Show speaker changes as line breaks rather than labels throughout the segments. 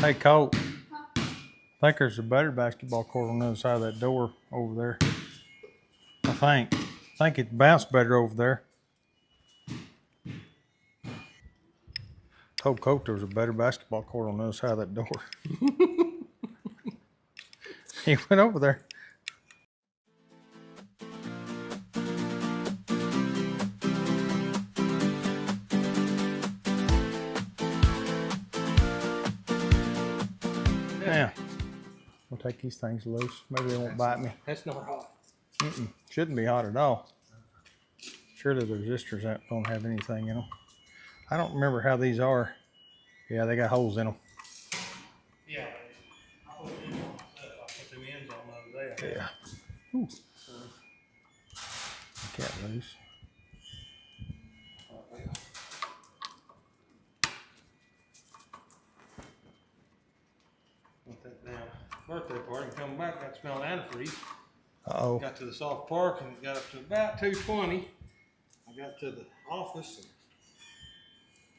Hey, Colt. I think there's a better basketball court on the other side of that door over there. I think it bounced better over there. Told Colt there was a better basketball court on the other side of that door. He went over there. Now, we'll take these things loose. Maybe they won't bite me.
That's not hot.
Shouldn't be hot at all. Surely the resistors don't have anything in them. I don't remember how these are. Yeah, they got holes in them.
Yeah. I put them ends on over there.
Yeah. Ooh. Cat loose.
Put that down. Birthday party and come back, got to smell antifreeze.
Uh-oh.
Got to the soft park and it got up to about 220. I got to the office and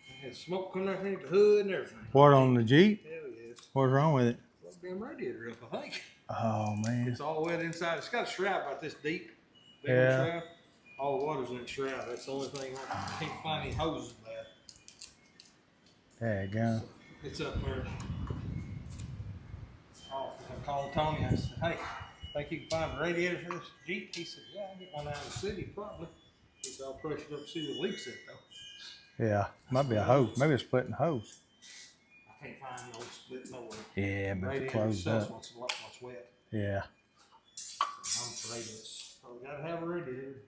I had smoke coming underneath the hood and everything.
What, on the Jeep?
Hell yes.
What's wrong with it?
Well, damn radiator up, I think.
Oh, man.
It's all wet inside. It's got a shroud about this deep.
Yeah.
Shroud. All the water's in that shroud. That's the only thing. I can't find any hoses left.
Daggone.
It's up there. Oh, I called Tony. I said, hey, think you can find a radiator for this Jeep? He said, yeah, I get one out of the city probably. He said, I'll pressure it up to see the leaks in it though.
Yeah, might be a hose. Maybe it's splitting hose.
I can't find no split nowhere.
Yeah, but
Radiator
it's closed up.
What's wet.
Yeah.
I'm afraid it's. Oh, we gotta have a radiator.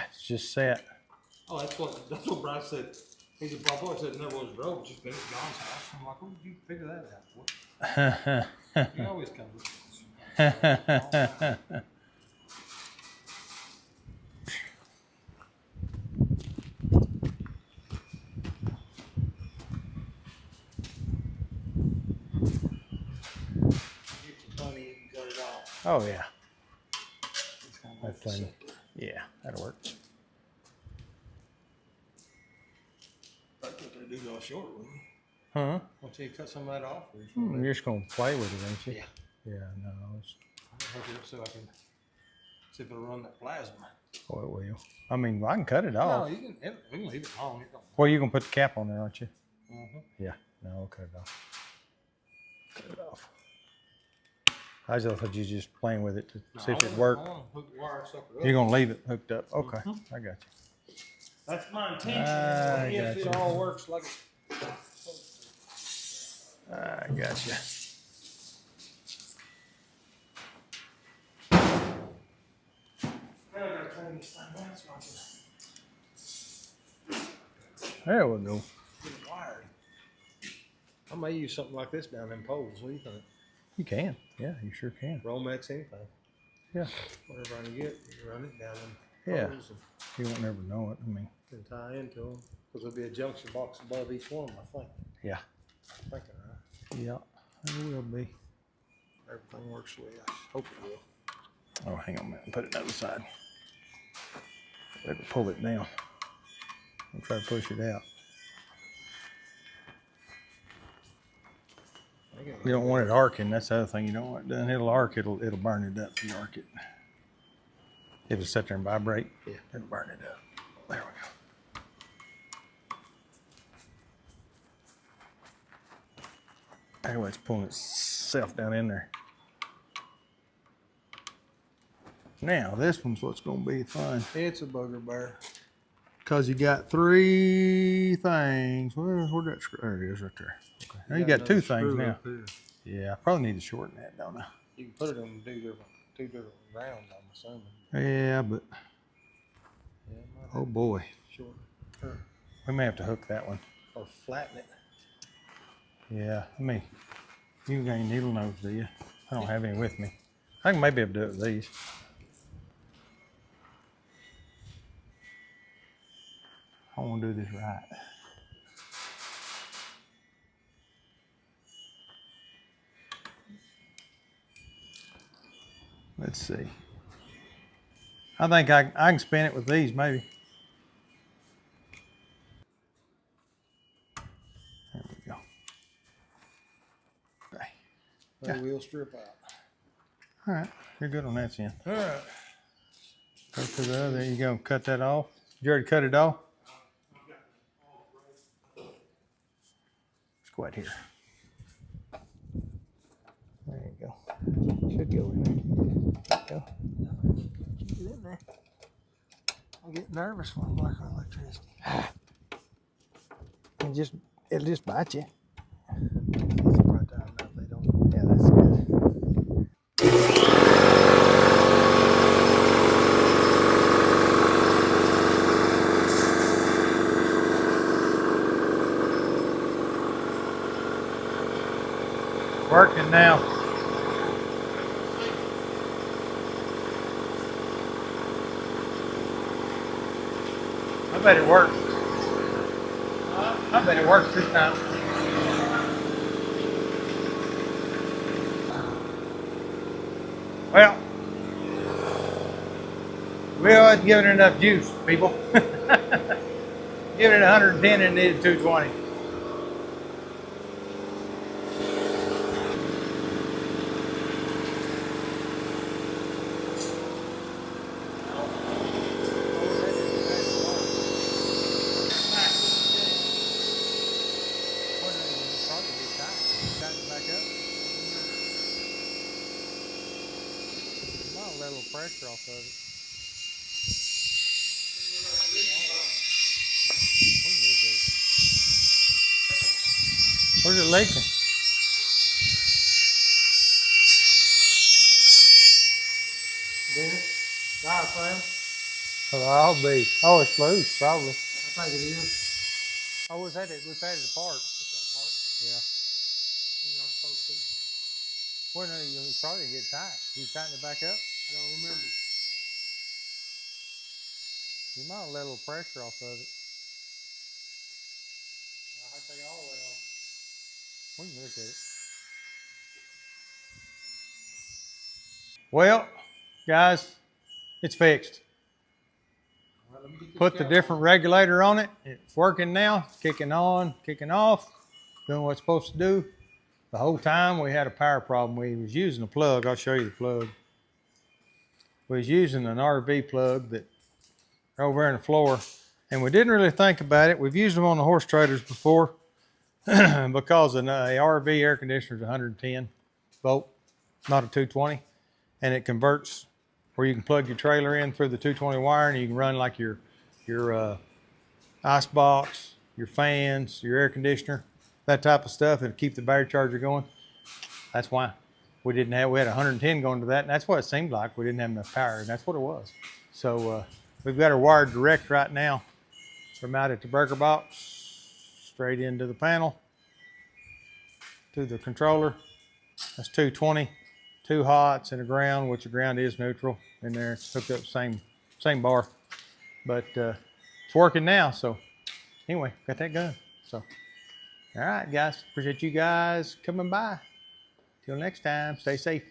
It's just set.
Oh, that's what Bryce said. He said, Papa said never was drove, just been at John's house. I'm like, where did you figure that out for? He always comes with us.
Oh, yeah. That's plenty. Yeah, that'll work.
I think they do go short with me.
Huh?
Want you to cut some of that off?
You're just going to play with it, ain't you?
Yeah.
Yeah, no. It's...
I'll hook it up so I can see if it'll run that plasma.
Oh, it will. I mean, I can cut it off.
No, you can leave it on.
Well, you're going to put the cap on there, aren't you?
Mm-hmm.
Yeah. No, I'll cut it off. Cut it off. I just thought you were just playing with it to see if it worked. You're going to leave it hooked up. Okay. I got you.
That's my intention. If it all works like it.
I got you. There we go.
I may use something like this down them poles. What do you think?
You can. Yeah, you sure can.
Romex, anything.
Yeah.
Whatever I can get, you run it down them
Yeah.
poles.
You won't never know it. I mean,
and tie into them. Because there'll be a junction box above each one, I think.
Yeah.
I'm thinking, right?
Yeah, it will be.
Everything works the way I hope it will.
Oh, hang on a minute. Put it on the other side. Let me pull it down. I'll try to push it out. You don't want it arcing. That's the other thing you don't want it done. It'll arc. It'll burn it up if you arc it. It'll sit there and vibrate.
Yeah.
It'll burn it up. There we go. Anyway, it's pulling itself down in there. Now, this one's what's going to be fun.
It's a bugger bear.
Because you got three things. Where'd that screw? There it is right there. Okay. Now you got two things now. Yeah, I probably need to shorten that, don't I?
You can put it in two different rounds, I'm assuming.
Yeah, but
Yeah,
oh boy.
Short.
We may have to hook that one.
Or flatten it.
Yeah, you got any needle nose, do you? I don't have any with me. I can maybe able to do it with these. I want to do this right. Let's see. I think I can spin it with these, maybe. There we go.
They will strip out.
All right, you're good on that, then.
All right.
Go to the other. There you go. Cut that off. You already cut it off. Let's go out here. There you go. Should go in there. Go. Get in there. I get nervous when I'm working on electricity. It'll just bite you. It's probably time enough they don't. Yeah, that's good. Working now. I bet it worked. I bet it worked this time. Well, we wasn't giving it enough juice, people. Giving it 110 and it needed 220. Little pressure off of it. Where's it leaking? I'll be. Oh, it's loose, probably.
I think it is.
Oh, we've had it apart. Yeah.
You're not supposed to.
Well, no, you probably get tight. You tighten it back up?
I don't remember.
You might let a little pressure off of it.
I have to take it all the way off.
We can look at it. Well, guys, it's fixed.
All right, let me get this
Put the
cap
different regulator on it. It's working now. Kicking on, kicking off, doing what it's supposed to do. The whole time we had a power problem. We was using a plug. I'll show you the plug. We was using an RV plug that over in the floor, and we didn't really think about it. We've used them on the horse trailers before because an RV air conditioner is 110 volt, not a 220, and it converts where you can plug your trailer in through the 220 wire, and you can run like your ice box, your fans, your air conditioner, that type of stuff, and keep the battery charger going. That's why we had 110 going to that, and that's what it seemed like. We didn't have enough power, and that's what it was. So we've got her wired direct right now from out at the breaker box straight into the panel to the controller. That's 220, 2 hots and a ground, which the ground is neutral in there. It's hooked up same bar, but it's working now. So anyway, got that going. So all right, guys, appreciate you guys coming by. Till next time, stay safe.